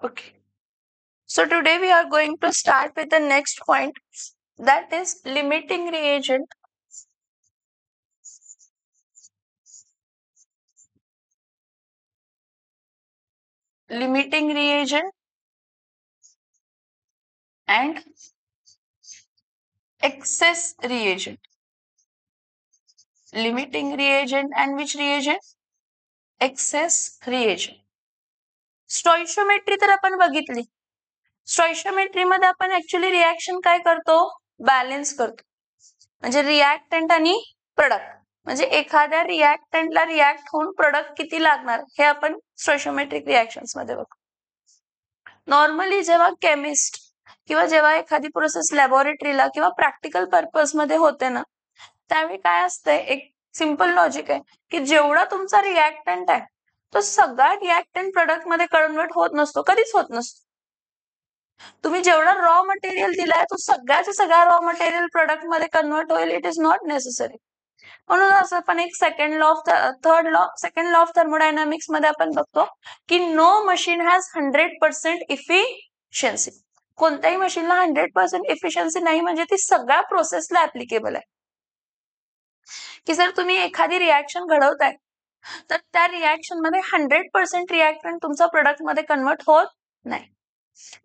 Okay. So today we are going to start with the next point, that is limiting reagent. Limiting reagent and excess reagent. Limiting reagent and which reagent? Excess reagent. स्टॉइशियोमेट्री तर आपण बघितली. स्टॉइशियोमेट्री मध्ये आपण actually reaction काय करतो? Balance करतो. म्हणजे reactant आणि प्रोडक्ट. म्हणजे एखाद्या रिएक्टंटला रिएक्ट होऊन प्रोडक्ट किती लागणार हे आपण स्टॉइशियोमेट्रिक रिएक्शन्स मध्ये बघतो. नॉर्मली जेव्हा केमिस्ट किंवा जेव्हा एखादी प्रोसेस लॅबोरेटरीला किंवा प्रॅक्टिकल पर्पज मध्ये होते ना, त्यावेळी काय असतंय, एक सिंपल लॉजिक आहे की जेवढा तुमचा रिएक्टंट आहे तो सगळा रिएक्टंट प्रोडक्ट मध्ये कन्वर्ट होत नसतो, कधीच होत नसतो. तुम्ही जेवढा रॉ मटेरियल दिलाय तो सगळ्याचा सगळा रॉ मटेरियल प्रोडक्ट मध्ये कन्वर्ट होईल, इट इज नॉट नेसेसरी. म्हणून असं आपण एक सेकंड लॉ ऑफ थर्मोडायनामिक्स मध्ये आपण बघतो की नो मशीन हॅज 100% इफिशियन्सी. कोणत्याही मशीनला 100% इफिशियन्सी नाही, म्हणजे ती सगळ्या प्रोसेसला ऍप्लिकेबल आहे. की जर तुम्ही एखादी रिएक्शन घडवताय तर त्या रिएक्शन मध्ये 100% रिएक्टंट तुमचा प्रोडक्ट मध्ये कन्वर्ट होत नाही.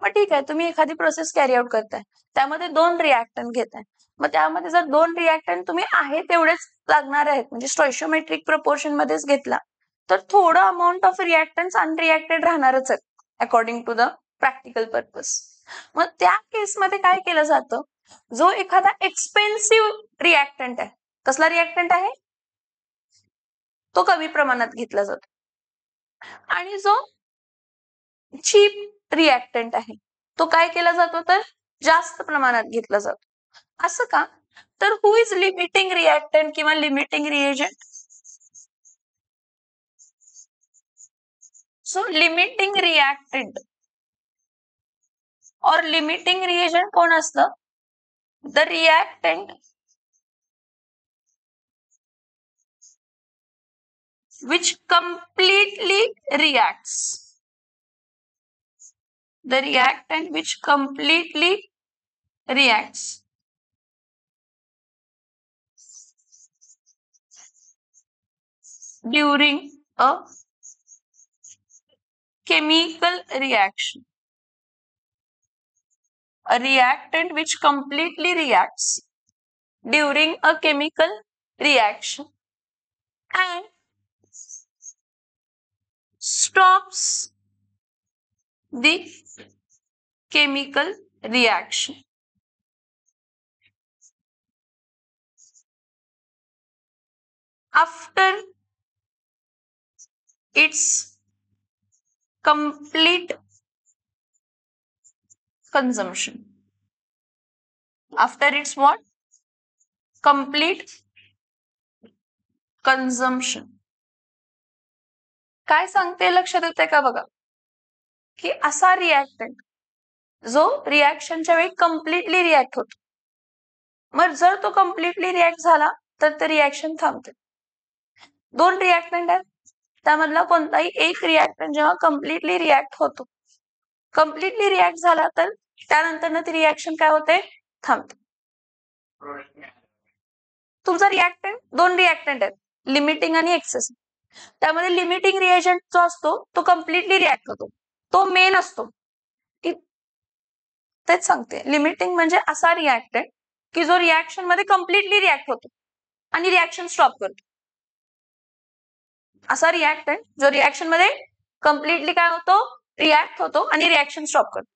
मग ठीक आहे, तुम्ही एखादी प्रोसेस कॅरी आउट करताय, त्यामध्ये 2 रिएक्टंट घेताय. मग त्यामध्ये जर 2 रिएक्टंट तुम्ही आहे तेवढेच लागणार आहेत, म्हणजे स्टॉइशियोमेट्रिक प्रपोर्शन मध्येच घेतला तर थोडं अमाऊंट ऑफ रिएक्टंट्स अनरिएक्टेड राहणारच आहेत according to the practical purpose. मग त्या केसमध्ये काय केलं जातं, जो एखादा एक्सपेन्सिव्ह रिएक्टंट आहे, कसला रिएक्टंट आहे, तो कमी प्रमाणात घेतला जातो. आणि जो चीप रिएक्टंट आहे तो काय केला जातो, तर जास्त प्रमाणात घेतला जातो. असं का? तर हु इज लिमिटिंग रिएक्टंट किंवा limiting reagent? So limiting reactant और लिमिटिंग रिएजंट कोण असतं? The reactant which completely reacts. The reactant which completely reacts during a chemical reaction. A reactant which completely reacts during a chemical reaction and stops the chemical reaction. After its complete consumption. After its what? Complete consumption. काय सांगते लक्षात येते का बघा, की असा reactant जो रिएक्शनच्या वेळी कम्प्लिटली रिएक्ट होतो. मग जर तो कम्प्लिटली रिएक्ट झाला तर ते रिएक्शन थांबते. 2 रिएक्टंट आहेत, त्यामधला कोणताही एक रिएक्टंट जेव्हा कम्प्लिटली रिएक्ट होतो, कम्प्लिटली रिएक्ट झाला तर त्यानंतर ती रिएक्शन काय होते, थांबते. तुमचा रिएक्टंट 2 रिएक्टंट आहेत, लिमिटिंग आणि एक्सेस. त्यामध्ये लिमिटिंग रिएजंट जो असतो तो कम्प्लिटली रिएक्ट होतो, तो मेन असतो. तेच सांगते, लिमिटिंग म्हणजे असा रिएक्टंट की जो रिएक्शन मध्ये कम्प्लिटली रिएक्ट होतो आणि रिएक्शन स्टॉप करतो. असा रिएक्टंट जो रिएक्शन मध्ये कम्प्लिटली काय होतो, रिएक्ट होतो आणि रिएक्शन स्टॉप करतो.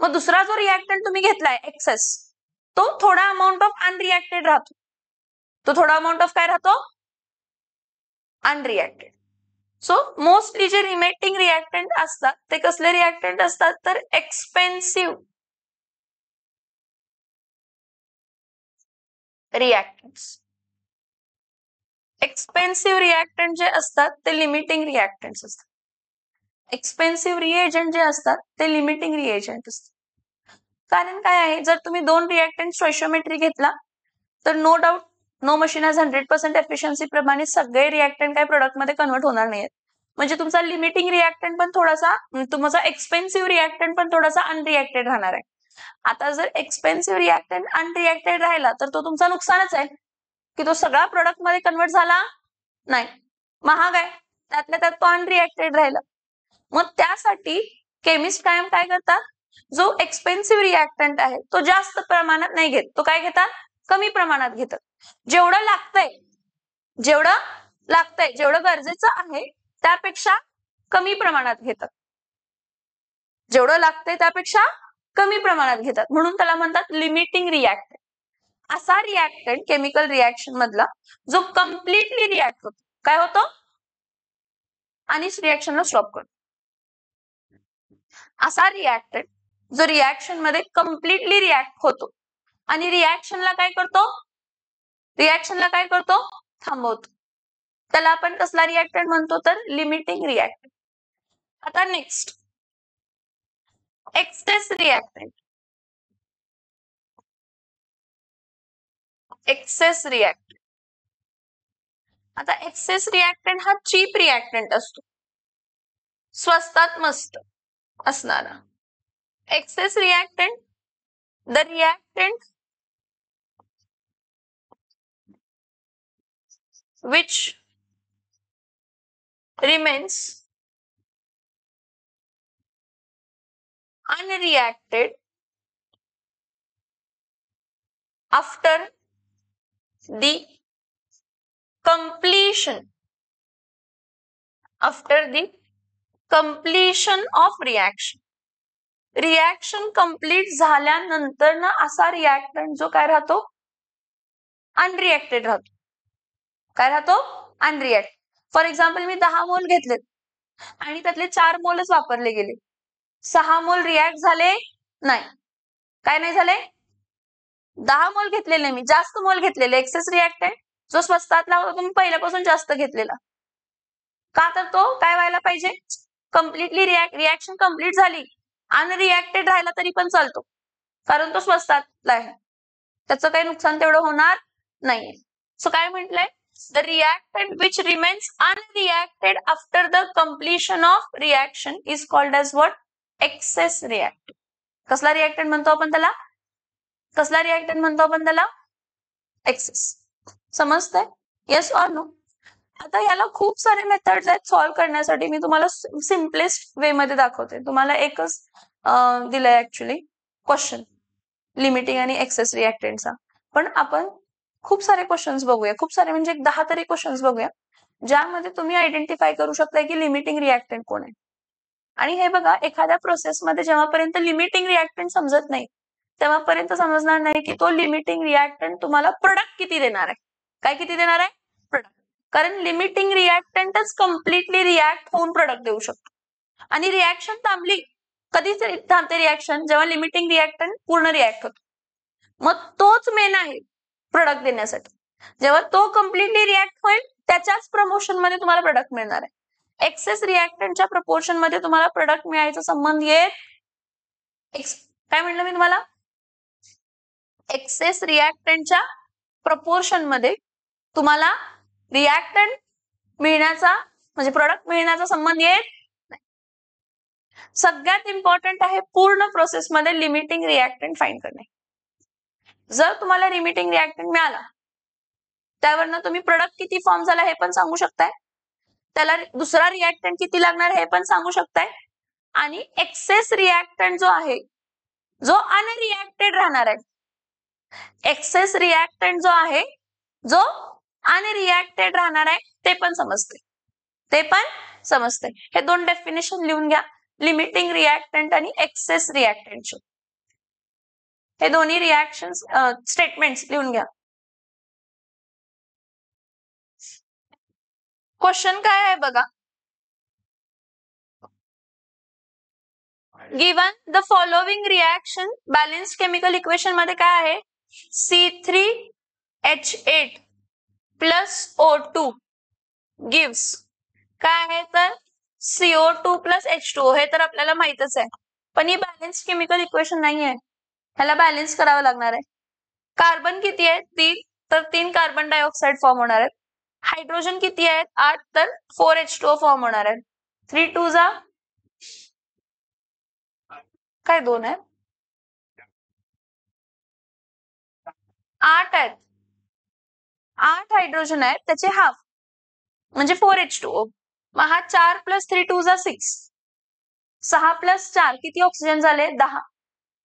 मग दुसरा जो रिएक्टंट तुम्ही घेतलाय एक्सेस, तो थोडा अमाऊंट ऑफ अनरिएक्टेड राहतो. तो थोडा अमाऊंट ऑफ काय राहतो, अनरिएक्टेड. सो मोस्टली जे लिमिटिंग रिएक्टंट असतात ते कसले रिएक्टंट असतात, तर एक्सपेन्सिव्ह रिएक्टंट्स. एक्सपेन्सिव्ह रिएक्टंट जे असतात ते लिमिटिंग रिएक्टंट्स असतात. एक्सपेन्सिव्ह रिएजंट जे असतात ते लिमिटिंग रिएजंट असतात. कारण काय आहे, जर तुम्ही 2 रिएक्टंट स्टॉइशियोमेट्री घेतला तर no doubt no machine has 100% efficiency प्रमाणे सगळे रिएक्टंट काय प्रोडक्ट मध्ये कन्वर्ट होणार नाहीत. म्हणजे तुमचा लिमिटिंग रिएक्टंट पण थोडासा, तुमचा एक्सपेन्सिव्ह रिएक्टंट पण थोडासा अनरिएक्टेड राहणार आहे. आता जर एक्सपेन्सिव्ह रिएक्टंट अनरिएक्टेड राहिला तर तो तुमचा नुकसानच आहे, की तो सगळा प्रोडक्ट मध्ये कन्वर्ट झाला नाही, महाग आहे, त्यातल्या त्यात तो अनरिएक्टेड राहिला. मग त्यासाठी केमिस्ट कायम काय करतात, जो एक्सपेन्सिव्ह रिएक्टंट आहे तो जास्त प्रमाणात नाही घेत, तो काय घेतात, कमी प्रमाणात घेतात. जेवढं लागतंय जेवढं गरजेचं आहे त्यापेक्षा कमी प्रमाणात घेतात, जेवढं लागतंय त्यापेक्षा कमी प्रमाणात घेतात, म्हणून त्याला म्हणतात लिमिटिंग रिएक्टंट. असा रिएक्टंट केमिकल रिएक्शन मधला जो कम्प्लिटली रिएक्ट होतो, काय होतो, आणि रिएक्शनला स्टॉप करतो. असा रिएक्टंट जो रिएक्शन मध्ये कम्प्लिटली रिएक्ट होतो आणि रिएक्शनला काय करतो, थांबवतो, त्याला आपण कसला रिएक्टंट म्हणतो, तर लिमिटिंग रिएक्टंट. आता नेक्स्ट एक्सेस रिएक्टंट. आता एक्सेस रिएक्टंट हा चीप रिएक्टंट असतो, स्वस्तात मस्त असणारा. Excess reactant, the reactant which remains unreacted after the completion of reaction. Reaction complete झाल्यानंतर ना असा रिएक्टंट जो काय राहतो, अनरिएक्टेड राहतो. काय राहतो, अनरिएक्ट. फॉर एक्झाम्पल मी 10 मोल घेतलेत आणि त्यातले 4 मोलच वापरले गेले, 6 मोल रिएक्ट झाले नाही. काय नाही झाले, 10 मोल घेतलेले, मी जास्त मोल घेतलेले. एक्सेस रिएक्टंट जो स्वस्तातला होता तुम्ही पहिल्यापासून जास्त घेतलेला, का तर तो काय व्हायला पाहिजे, कम्प्लिटली रिएक्शन कंप्लीट झाली, अनरिएक्टेड राहिला तरी पण चालतो, कारण तो स्वस्तातला आहे, त्याचं काही नुकसान तेवढं होणार नाहीये. सो काय म्हटलंय, the reactant which remains unreacted after the completion of reaction is called as what, excess reactant. कसला रिएक्टंट म्हणतो आपण त्याला, एक्सेस. समजतंय, येस ऑर नो? आता याला खूप सारे मेथड्स आहेत सॉल्व्ह करण्यासाठी, मी तुम्हाला सिम्पलेस्ट वे मध्ये दाखवते. तुम्हाला एकच दिलंय ऍक्च्युली क्वेश्चन लिमिटिंग आणि एक्सेस रिएक्टंटचा, पण आपण खूप सारे क्वेश्चन्स बघूया, खूप सारे म्हणजे 10 तरी क्वेश्चन्स बघूया, ज्यामध्ये तुम्ही आयडेंटिफाय करू शकता की लिमिटिंग रिएक्टंट कोण आहे. आणि हे बघा, एखाद्या प्रोसेसमध्ये जेव्हापर्यंत लिमिटिंग रिएक्टंट समजत नाही तेव्हापर्यंत समजणार नाही की तो लिमिटिंग रिएक्टंट तुम्हाला प्रोडक्ट किती देणार आहे. काय किती देणार आहे, प्रोडक्ट. कारण लिमिटिंग रिएक्टंटच कम्प्लिटली रिएक्ट होऊन प्रोडक्ट देऊ शकतो. आणि रिएक्शन थांबली, कधी थांबते रिएक्शन, जेव्हा लिमिटिंग रिएक्टंट पूर्ण रिएक्ट होतो, मग तोच मेन आहे प्रोडक्ट देण्यासाठी. जेव्हा तो कम्प्लिटली रिएक्ट होईल त्याच्याच प्रमोशन मध्ये तुम्हाला प्रोडक्ट मिळणार आहे. एक्सेस रिएक्टंटच्या प्रपोर्शन मध्ये तुम्हाला प्रोडक्ट मिळायचा संबंध येत, काय म्हणलं मी तुम्हाला, एक्सेस रिएक्टंटच्या प्रपोर्शन मध्ये तुम्हाला रिएक्टंट मिळण्याचा म्हणजे प्रोडक्ट मिळण्याचा संबंध येत नाही. सगळ्यात इम्पॉर्टंट आहे पूर्ण प्रोसेस मध्ये लिमिटिंग रिएक्टंट फाइंड करणे. जर तुम्हाला लिमिटिंग रिएक्टंट मिळाला त्यावरनं तुम्ही प्रोडक्ट किती फॉर्म झाला हे पण सांगू शकताय, त्याला दुसरा रिएक्टंट किती लागणार हे पण सांगू शकताय, आणि एक्सेस रिएक्टंट जो आहे जो अनरिएक्टेड राहणार आहे, एक्सेस रिएक्टंट जो आहे जो अनरिएक्टेड राहणार आहे ते पण समजते. हे 2 डेफिनेशन लिहून घ्या, लिमिटिंग रिएक्टंट आणि एक्सेस रिएक्टंटचे. हे दोन्ही रिएक्शन स्टेटमेंट्स लिहून घ्या. क्वेश्चन काय आहे बघा, given the following reaction balanced chemical equation मध्ये काय आहे, C3H8 प्लस O2 गिव्स काय आहे तर CO2 प्लस H2O. हे तर आपल्याला माहितच आहे, पण ही बॅलन्स्ड केमिकल इक्वेशन नाही आहे, ह्याला बॅलन्स करावं लागणार आहे. कार्बन किती आहेत 3, तर 3 कार्बन डायऑक्साइड फॉर्म होणार आहेत. हायड्रोजन किती आहेत 8, तर 4H2O फॉर्म होणार आहे. 3 2 जा काय 2 आहे 8 आहेत 8 हायड्रोजन आहेत त्याचे हाफ म्हणजे 4H2O मग हा 4 + 3 2 जा 6 6 + 4 किती ऑक्सिजन झाले 10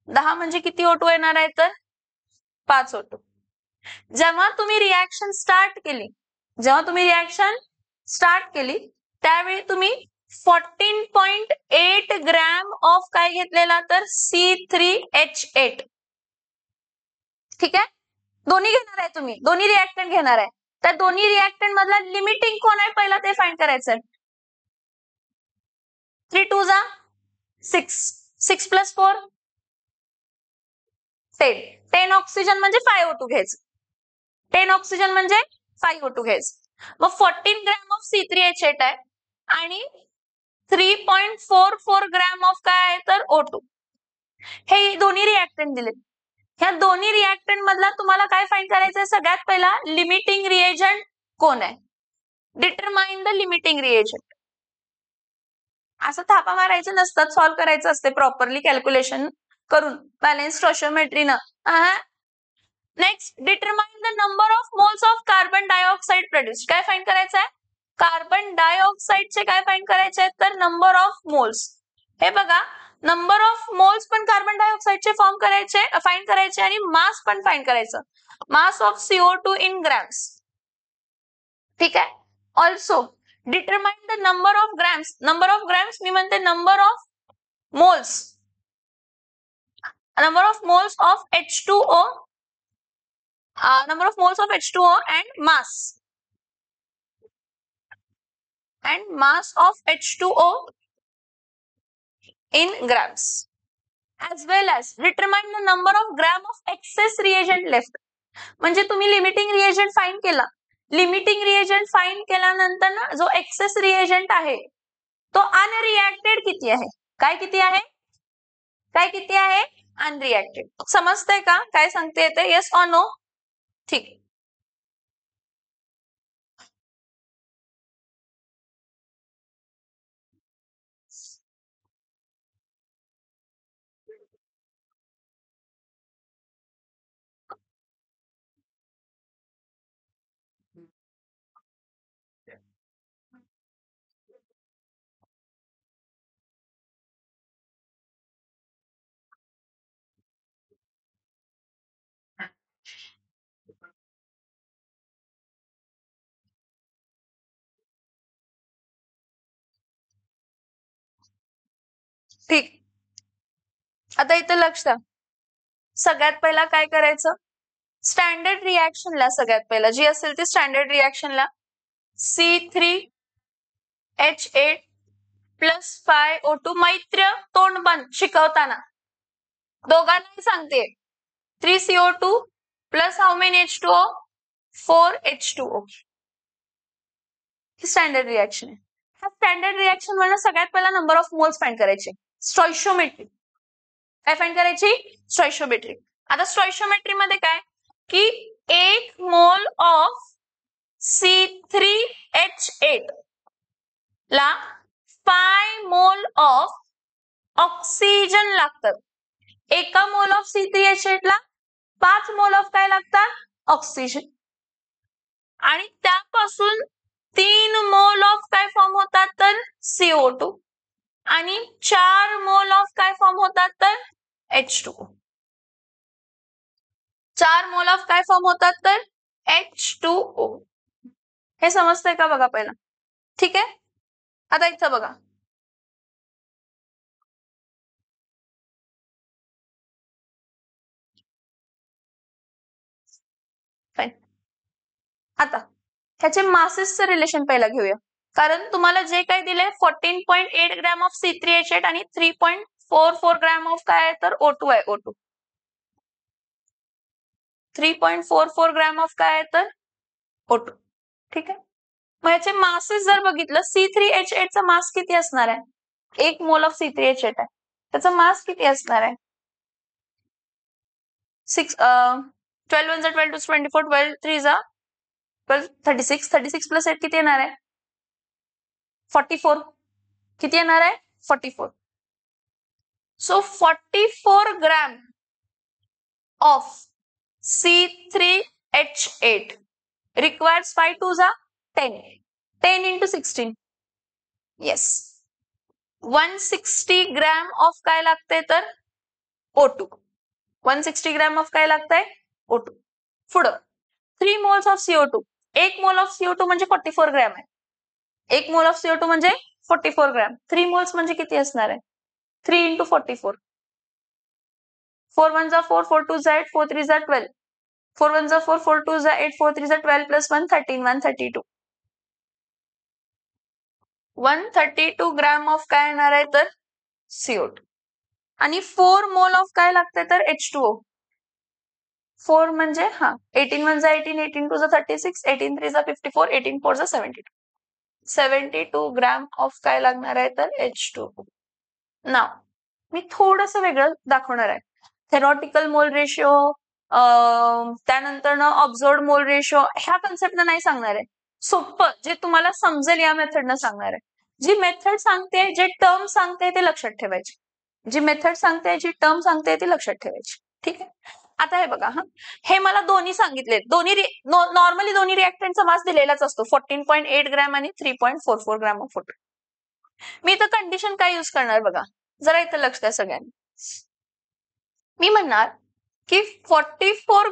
10 म्हणजे किती O2 येणार आहे तर 5 O2 जेव्हा तुम्ही रिएक्शन स्टार्ट केली त्यावेळी तुम्ही 14.8 ग्रॅम ऑफ काय घेतलेला तर C3H8 ठीक आहे दोन्ही घेणार आहे तुम्ही दोन्ही रिएक्टंट घेणार आहे त्या दोन्ही रिएक्टंट मधला लिमिटिंग कोण आहे पहिला ते फाइंड करायचं 3 2 जा 6 6 + 4 10 10 ऑक्सिजन म्हणजे 5 O2 घ्यायचं 10 ऑक्सिजन म्हणजे 5 O2 घ्यायचं मग 14 ग्रॅम ऑफ C3H8 आहे आणि 3.44 ग्रॅम ऑफ काय आहे तर O2 हे दोन्ही रिएक्टंट दिले ह्या दोन्ही रिएक्टंट मधला तुम्हाला काय फाइंड करायचंय सगळ्यात पहिला लिमिटिंग रिएजंट कोण आहे डिटरमाइन द लिमिटिंग रिएजंट असं थापा मारायचं नसतात सॉल्व्ह करायचं असते प्रॉपरली कॅल्क्युलेशन करून बॅलन्स स्टोशिओमेट्रीनं next determine the number of moles of carbon dioxide produce काय फाइंड करायचं आहे कार्बन डायऑक्साइडचे काय फाइंड करायचे तर नंबर ऑफ मोल्स हे बघा नंबर ऑफ मोल्स पण कार्बन डायऑक्साइडचे फॉर्म करायचे फाइंड करायचे आणि मास पण फाइंड करायचं mass of CO2 in grams ठीक आहे also determine the number of grams मी म्हणते number of moles of H2O number of moles of H2O and mass of H2O in grams as well as determine the number of gram of excess reagent left म्हणजे तुम्ही limiting reagent find केला limiting reagent find केल्यानंतर ना जो access reagent आहे तो unreacted किती आहे काय किती आहे अनरिएक्टेड समजतंय का काय सांगते येते येस ऑर नो ठीक ठीक आता इथे लक्ष द्या सगळ्यात पहिला काय करायचं स्टँडर्ड रिएक्शनला सगळ्यात पहिला जी असेल ती स्टँडर्ड रिएक्शनला C3H8 + 5O2 मैत्र तोंड बंद शिकवताना दोघांनाही सांगते 3CO2 + how many H2O 4H2O he standard reaction आहे ह्या स्टँडर्ड रिएक्शन वरनं सगळ्यात पहिला नंबर ऑफ मोल्स फाइंड करायचे स्टॉइशियोमेट्री काय फाइंड करायची स्टॉइशियोमेट्री आता स्टॉइशियोमेट्री मध्ये काय की 1 मोल ऑफ C3H8 ला 5 मोल ऑफ ऑक्सिजन लागतात एका मोल ऑफ C3H8 ला 5 मोल ऑफ काय लागतात ऑक्सिजन आणि त्यापासून 3 मोल ऑफ काय फॉर्म होतात तर CO2 आणि 4 मोल ऑफ काय फॉर्म होतात तर H2O 4 मोल ऑफ काय फॉर्म होतात तर H2O हे समजतंय का बघा पहिला ठीक आहे आता इथं बघा आता ह्याचे मासेसचं रिलेशन पहिला घेऊया कारण तुम्हाला जे काही दिले 14.8 ग्रॅम ऑफ C3H8 आणि 3.44 ग्रॅम ऑफ काय आहे तर O2 आहे O2 3.44 ग्रॅम ऑफ काय आहे तर O2 ठीक आहे मग याचे मासेस जर बघितलं C3H8 चा मास किती असणार आहे 1 मोल ऑफ C3H8 आहे त्याचा मास किती असणार आहे 6 12 1 12 2 24 12 3 जा 12 36 36 + 8 किती येणार आहे 44 किती येणार आहे 44. So 44 gram of C3H8 requires 5 2 जा 10. 10 into 16. Yes. 160 ग्रॅम ऑफ काय लागते तर O2. 160 ग्रॅम ऑफ काय लागतंय O2. पुढं 3 moles of CO2. 1 mole of CO2 म्हणजे 44 ग्रॅम आहे. 1 मोल ऑफ CO2 म्हणजे 44 ग्रॅम. 3 moles म्हणजे किती असणार आहे 3 into 44. 4 1 जा 4, 4 2 जा 8, 4 3 जा 12. 4 1 जा 4, 4 2 जा 8, 4 3 जा 12 plus 1 13, 132. 132 ग्रॅम ऑफ काय येणार आहे तर CO2. आणि 4 मोल ऑफ काय लागते तर H2O. 4 म्हणजे 18 1 जा 18, 18 2 जा 36, 18 3 जा 54, 18 4 जा 72. 72 ग्रॅम ऑफ काय लागणार आहे तर H2O. नाव मी थोडस वेगळं दाखवणार आहे. थेरॉटिकल मोल रेशिओ, त्यानंतर ऑब्झर्व्ड मोल रेशिओ ह्या कन्सेप्ट नाही सांगणार आहे. सोपं जे तुम्हाला समजेल या मेथडनं सांगणार आहे. जी मेथड सांगते, जे टर्म सांगते ते लक्षात ठेवायचे. जी मेथड सांगते, जी टर्म सांगते ती लक्षात ठेवायची. ठीक आहे. आता हे बघा हे मला दोन्ही सांगितले. दोन्ही नॉर्मली दोन्ही रिएक्टंटचा मास दिलेलाच असतो 14.8 ग्रॅम आणि 3.44 ग्रॅम ऑफ वॉटर. मी तर कंडिशन काय यूज करणार बघा, जरा इथं लक्ष द्या सगळ्यांनी. मी म्हणणार की 44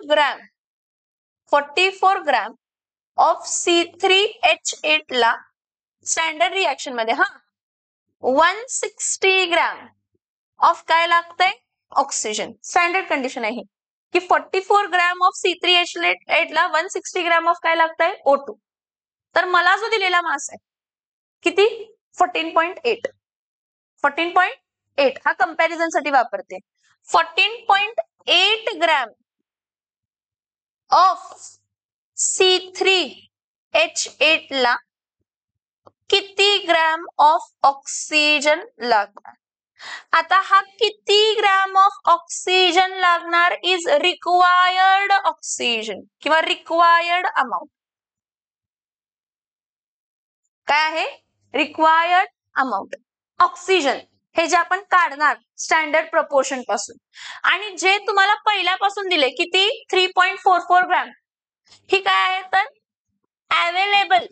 ग्रॅम ऑफ C3H8 ला स्टँडर्ड रिएक्शन मध्ये 160 ग्रॅम ऑफ काय लागतंय ऑक्सिजन. स्टँडर्ड कंडिशन आहे की 44 ग्रॅम ऑफ C3H8 ला 160 ग्रॅम ऑफ काय लागतंय O2. तर मला जो दिलेला मास आहे किती 14.8. 14.8 हा कंपॅरिझन साठी वापरते. 14.8 ग्रॅम ऑफ C3H8 ला किती ग्रॅम ऑफ ऑक्सिजन लागणार. आता हा किती ग्रॅम ऑफ ऑक्सिजन लागणार इज रिक्वायर्ड ऑक्सिजन किंवा रिक्वायर्ड अमाऊंट. काय आहे रिक्वायर्ड अमाऊंट. ऑक्सिजन हे जे आपण काढणार स्टँडर्ड प्रपोर्शन पासून आणि जे तुम्हाला पहिल्यापासून दिले किती 3.44 ग्रॅम ही काय आहे तर available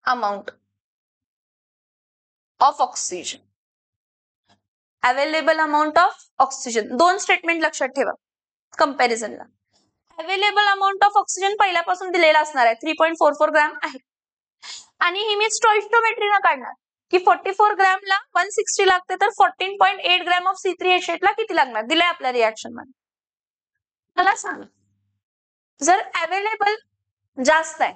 amount of oxygen. Available amount of oxygen. दोन स्टेटमेंट लक्षात ठेवा कंपॅरिझनला. अवेलेबल अमाऊंट ऑफ ऑक्सिजन पहिल्यापासून दिलेला असणार आहे 3.44 ग्रॅम आहे आणि ही मी स्टोइस्टोमेट्रीनं काढणार की 44 ग्रॅमला 160 लागते तर 14.8 ग्रॅम ऑफ C3H8 ला किती लागणार दिलंय आपल्या रिएक्शन मध्ये. मला सांग जर अवेलेबल जास्त आहे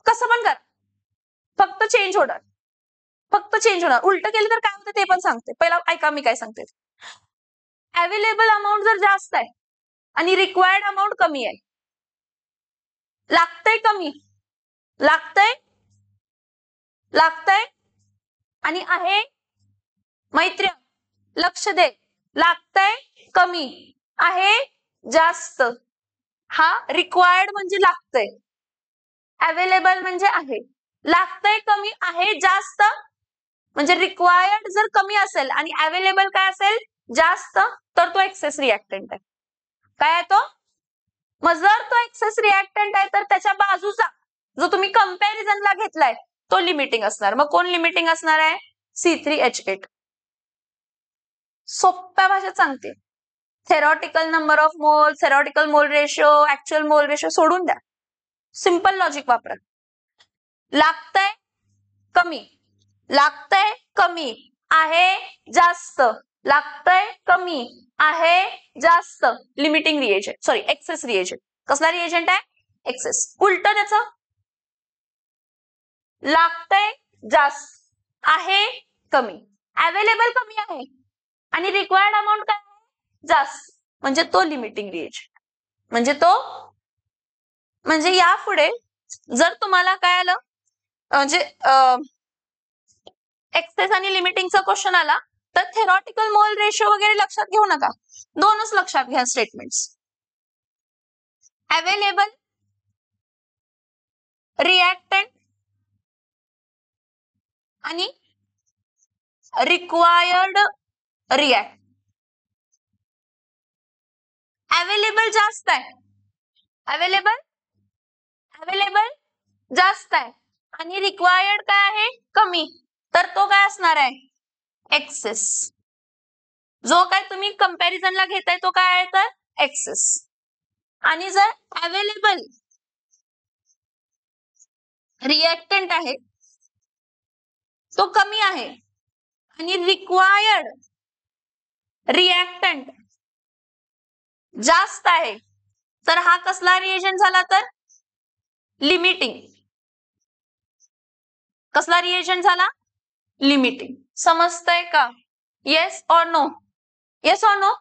कसं पण कर फक्त चेंज होणार उलट केलं तर काय होतं ते पण सांगते. पहिला ऐका मी काय सांगते. अवेलेबल अमाऊंट जर जास्त आहे आणि रिक्वायर्ड अमाऊंट कमी आहे लागतंय कमी लागतंय आणि आहे मैत्र्य लक्ष दे लागतंय कमी आहे जास्त. हा रिक्वायर्ड म्हणजे लागतंय अवेलेबल म्हणजे आहे लागतंय कमी आहे जास्त म्हणजे रिक्वायर्ड जर कमी असेल आणि अवेलेबल काय असेल जास्त तर तो एक्सेस रिएक्टंट आहे. काय आहे तो मग जर तो एक्सेस रिएक्टंट आहे तर त्याच्या बाजूचा जो तुम्ही कंपॅरिझनला घेतलाय तो लिमिटिंग असणार. मग कोण लिमिटिंग असणार आहे C3H8. सोप्या भाषेत सांगते. Theoretical number of mole, theoretical मोल रेशिओ, ऍक्च्युअल मोल रेशिओ सोडून द्या. सिंपल लॉजिक वापरा. लागतंय कमी आहे जास्त लागतंय कमी आहे जास्त limiting reagent sorry excess reagent. कसला रिएजंट आहे एक्सेस. उलट त्याचं लागतंय जास्त आहे कमी अवेलेबल कमी आहे आणि रिक्वायर्ड अमाऊंट काय जास्त म्हणजे तो लिमिटिंग रिएजंट. म्हणजे यापुढे जर तुम्हाला काय आलं म्हणजे एक्सेस आणि लिमिटिंगचा क्वेश्चन आला तर थेरॉटिकल मोल रेशिओ वगैरे लक्षात घेऊ नका. दोनच लक्षात घ्या स्टेटमेंट्स. अवेलेबल रिएक्टंट आणि रिक्वायर्ड रिएक्ट. अवेलेबल जास्त आहे, अवेलेबल जास्त आहे आणि रिक्वायर्ड काय आहे, कमी. तर तो काय असणार आहे, एक्सेस. जो काय तुम्ही कंपॅरिझनला घेताय तो काय आहे तर एक्सेस. आणि जर अवेलेबल रिएक्टंट आहे तो कमी आहे आणि रिक्वायर्ड रिएक्टंट जास्त आहे, तर हा कसला रिएजंट झाला तर लिमिटिंग. कसला रिएजंट झाला, लिमिटिंग. समजतंय का, yes or no, yes or no,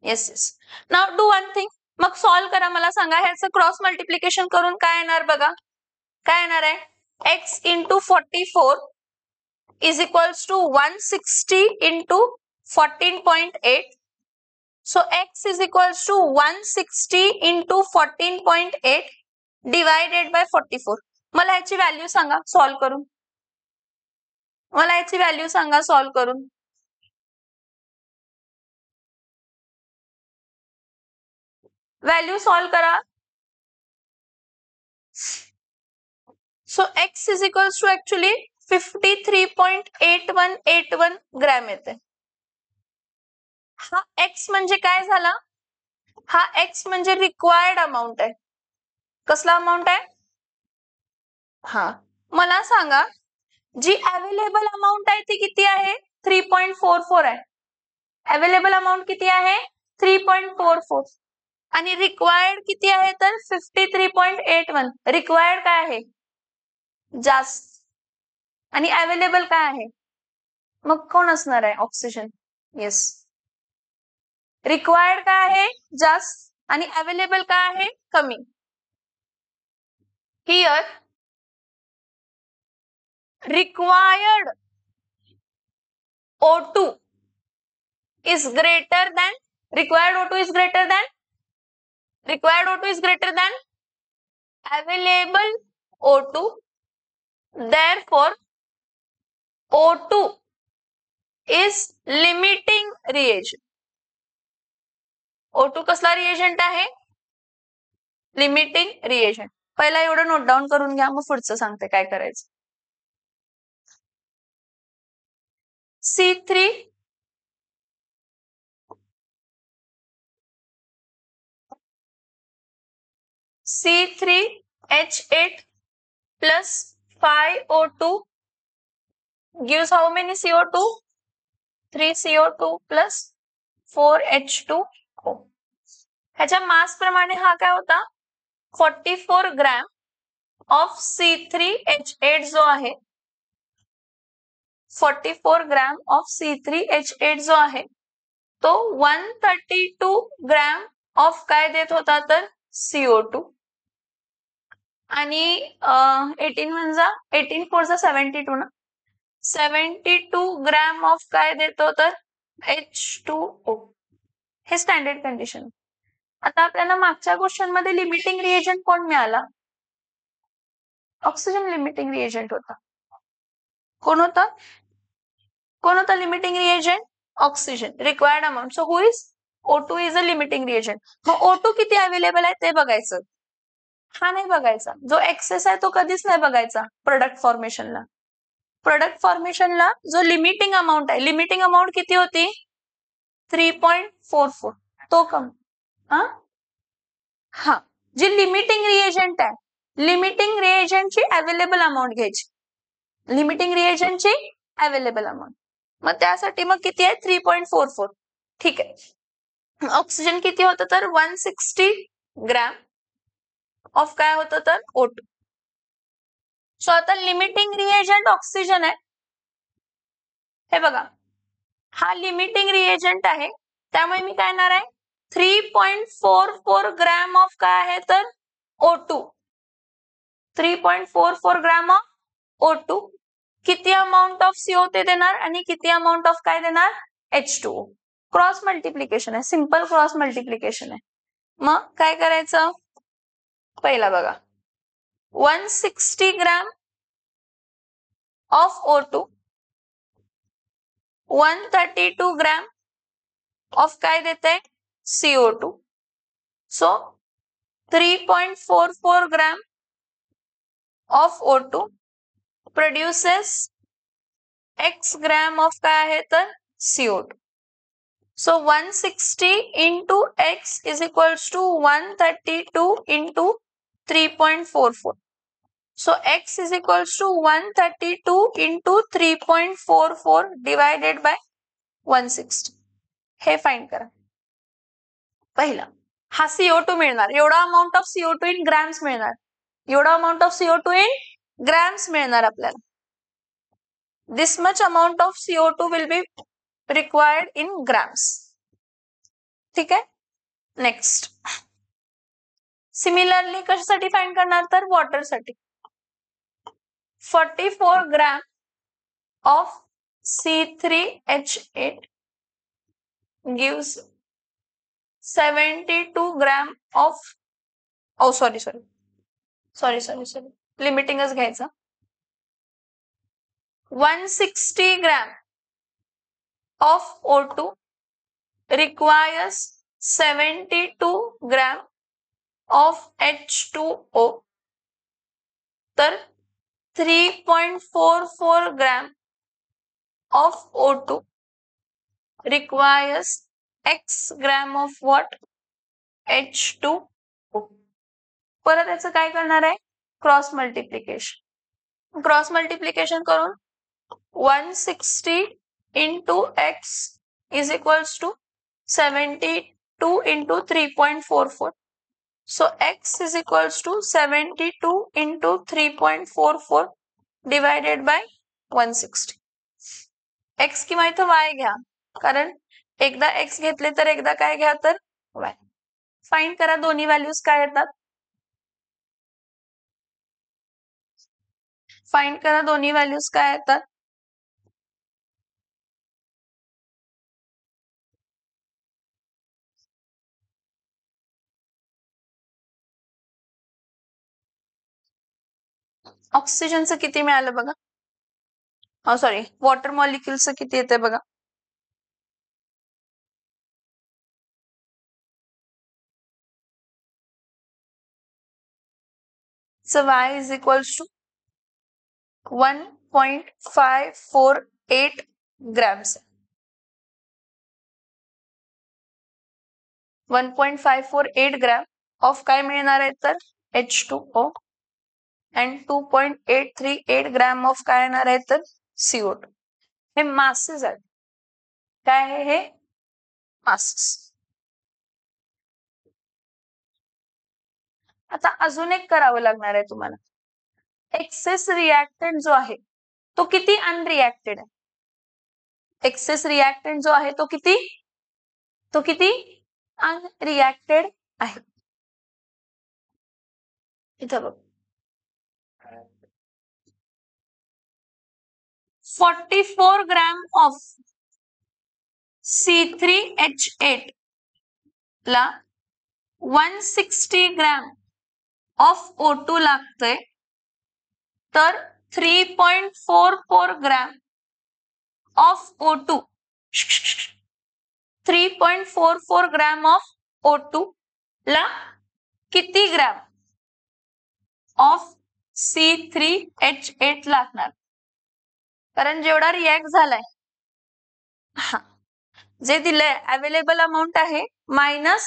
yes yes. Now do one thing, मग सॉल्व करा. मला सांगा ह्याचं क्रॉस मल्टिप्लिकेशन करून काय येणार बघा. काय येणार आहे, x into 44 is equals to 160 into 14.8. So x is equals to 160 into 14.8 divided by 44. मला याची व्हॅल्यू सांगा सॉल्व करून. मला याची व्हॅल्यू सांगा सॉल्व करून. व्हॅल्यू सॉल्व करा. So x is equals to actually 53.8181 gram येते. हा x म्हणजे काय झाला, हा x म्हणजे रिक्वायर्ड अमाऊंट आहे. कसला अमाऊंट आहे, हा. मला सांगा जी अवेलेबल अमाऊंट आहे ती किती आहे, 3.44 आहे. अवेलेबल अमाऊंट किती आहे, 3.44. आणि रिक्वायर्ड किती आहे तर 53.81. रिक्वायर्ड काय आहे, जास्त. आणि अवेलेबल काय आहे, मग कोण असणार आहे, ऑक्सिजन. येस, रिक्वायर्ड काय आहे, जास्त. आणि अवेलेबल काय आहे, कमी. Here required O2 is greater than available O2. Therefore, O2 is limiting reagent. O2 कसला रिएजंट आहे, लिमिटिंग रिएजंट. पहिला एवढं नोट डाऊन करून घ्या, मग पुढचं सांगते काय करायचं. C3 C3H8 plus 5O2 gives how many CO2? 3 CO2 plus 4H2O. ह्याच्या मास प्रमाणे हा काय होता, 44 ग्रॅम ऑफ C3H8 जो आहे, 44 ग्रॅम ऑफ C3H8 जो आहे तो 132 ग्रॅम ऑफ काय देत होता तर CO2. आणि 18 म्हणजे 18 4 72 ना, 72 ग्रॅम ऑफ काय देतो तर H2O. हे स्टँडर्ड कंडिशन. आता आपल्याला मागच्या क्वेश्चन मध्ये लिमिटिंग रिएजंट कोण मिळाला, ऑक्सिजन लिमिटिंग रिएजंट होता. कोण होता, limiting reagent, oxygen. Required amount, so who is O2 is a limiting reagent. मग O2 किती अवेलेबल आहे ते बघायचं, हा नाही बघायचा. जो एक्सेस आहे तो कधीच नाही बघायचा. प्रोडक्ट फॉर्मेशनला जो लिमिटिंग अमाऊंट आहे, लिमिटिंग अमाऊंट किती होती, 3.44. तो कम, हा. जी लिमिटिंग रिएजंट आहे, लिमिटिंग रिएजंटची अवेलेबल अमाऊंट घ्यायची, लिमिटिंग रिएजंटची अवेलेबल अमाऊंट. मग त्यासाठी मग किती आहे, 3.44. ठीक आहे. ऑक्सिजन किती होतं तर 160 ग्रॅम ऑफ काय होतं तर O2. सो आता लिमिटिंग रिएजंट ऑक्सिजन आहे. हे बघा, हा लिमिटिंग रिएजंट आहे, त्यामुळे मी काय येणार आहे, 3.44 ग्रॅम ऑफ काय आहे तर O2. 3.44 gram of O2. किती अमाऊंट ऑफ CO ते देणार आणि किती अमाऊंट ऑफ काय देणार, H2O. क्रॉस मल्टिप्लिकेशन आहे, सिंपल क्रॉस मल्टिप्लिकेशन आहे. मग काय करायचं, पहिला बघा 160 gram of O2, 132 gram of काय देते CO2. So 3.44 gram of O2 produces x gram of काय आहे तर CO2. So 160 into x is equals to 132 into 3.44. So x is equals to 132 into 3.44 divided by 160. हे फाइंड करा. पहिला हा CO2 मिळणार, एवढा amount of CO2 in grams मिळणार, एवढा amount of CO2 in grams मिळणार आपल्याला. This much amount of CO2 will be required in grams. ठीक आहे. नेक्स्ट सिमिलरली कशासाठी फाइंड करणार तर वॉटर साठी. 44 gram of C3H8 gives 72 gram of sorry लिमिटिंगच घ्यायचं. 160 gram of O2 requires 72 gram of H2O. तर 3.44 gram of O2 requires x gram of what H2O. परत याचं काय करणार आहे क्रॉस मल्टिप्लिकेशन करून 160 into x is equals to 72 into 3.44. So x is equals to 72 into 3.44 divided by 160. x किंवा इथं y घ्या, कारण एकदा x घेतले तर एकदा काय घ्या तर y. फाइंड करा दोन्ही व्हॅल्यूज काय येतात. फाइंड करा दोन्ही व्हॅल्यूज काय येतात. ऑक्सिजनचं किती मिळालं बघा. सॉरी वॉटर मॉलिक्युलचं किती येते बघा. So y is equals to 1.548 grams. 1.548 gram of काय मिळणार आहे तर H2O and 2.838 ग्रॅम ऑफ काय येणार आहे तर CO2. हे मासेस आहेत. काय आहे हे मासेस. आता अजून एक करावं लागणार आहे तुम्हाला. एक्सेस रिएक्टंट जो आहे तो किती अनरिएक्टेड आहे. एक्सेस रिएक्टंट जो आहे तो किती अनरिएक्टेड आहे. इथं बघ 44 ग्रॅम ऑफ C3H8 ला 160 ग्रॅम ऑफ O2 लागतंय, तर 3.44 gram of O2 3.44 gram of O2 ला किती ग्रॅम ऑफ C3H8 लागणार. कारण जेवढा रिएक्ट झालाय जे दिलंय अवेलेबल अमाउंट आहे minus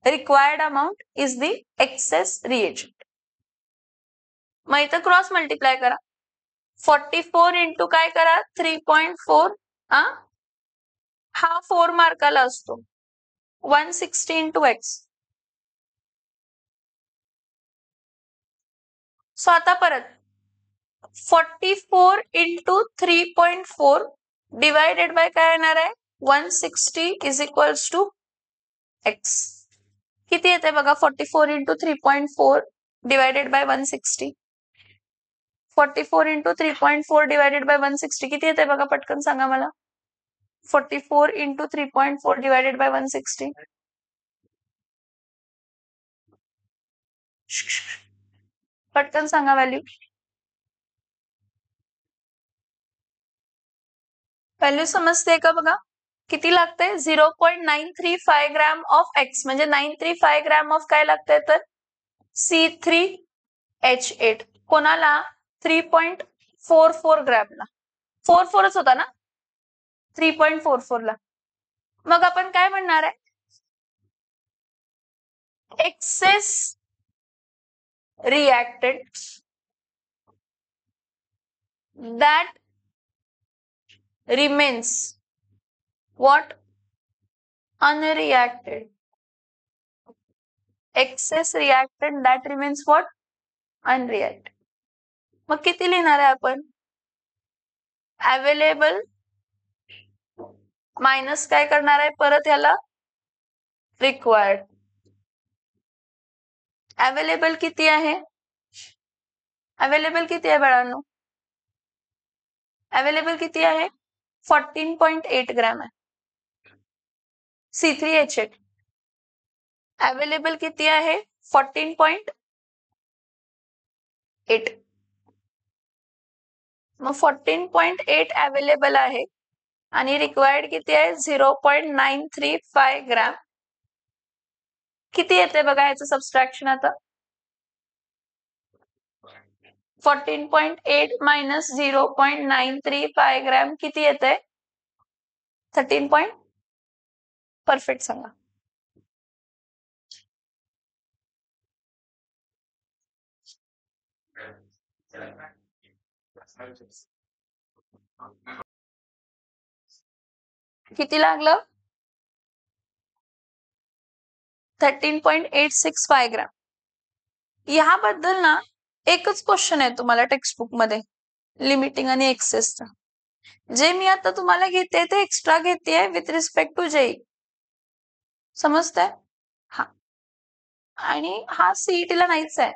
required amount is the excess reagent. मग इथं क्रॉस मल्टिप्लाय करा. 44 इंटू काय करा 3.4 हा 4 मार्काला असतो. 160 इंटू एक्स. सो आता परत 44 इंटू 3.4 डिवायडेड बाय काय येणार आहे 160 इज इक्वल्स टू एक्स. किती येते बघा 44 into 3.4 divided by 160. 44 into 3.4 divided by 160 किती येते बघा पटकन सांगा मला. 44 इंटू 3.4 डिवायडेड बाय 160. पटकन सांगा व्हॅल्यू. व्हॅल्यू समजते का बघा. किती लागते 0.935 ग्रॅम ऑफ एक्स म्हणजे 935 ग्रॅम ऑफ काय लागतंय तर C3H8 कोणाला 3.44 ग्रॅमला 44च होता ना 3.44 ला. मग आपण काय म्हणणार आहे access reactant that remains what unreacted. Excess reactant that remains what unreacted. मग किती लिहिणार आहे आपण अवेलेबल मायनस काय करणार आहे परत याला रिक्वायर्ड. अवेलेबल किती आहे अवेलेबल किती आहे बाळांनो अवेलेबल किती आहे 14.8 ग्रॅम आहे C3H8 अवेलेबल किती आहे 14.8 मग 14.8 अवेलेबल आहे आणि रिक्वायर्ड किती आहे 0.935 ग्रॅम. किती येते बघा याचं सबस्ट्रॅक्शन आता 14.8 मायनस 0.935 ग्रॅम किती येते 13 पॉइंट. परफेक्ट सांगा. किती लागलं 13.865 ग्रॅम. याबद्दल ना एकच क्वेश्चन आहे तुम्हाला टेक्स्टबुक मध्ये लिमिटिंग आणि एक्सेसचा. जे मी आता तुम्हाला घेते ते एक्स्ट्रा घेते विथ रिस्पेक्ट टू जेई. समजतंय हा आणि हा सीईटीला नाहीच आहे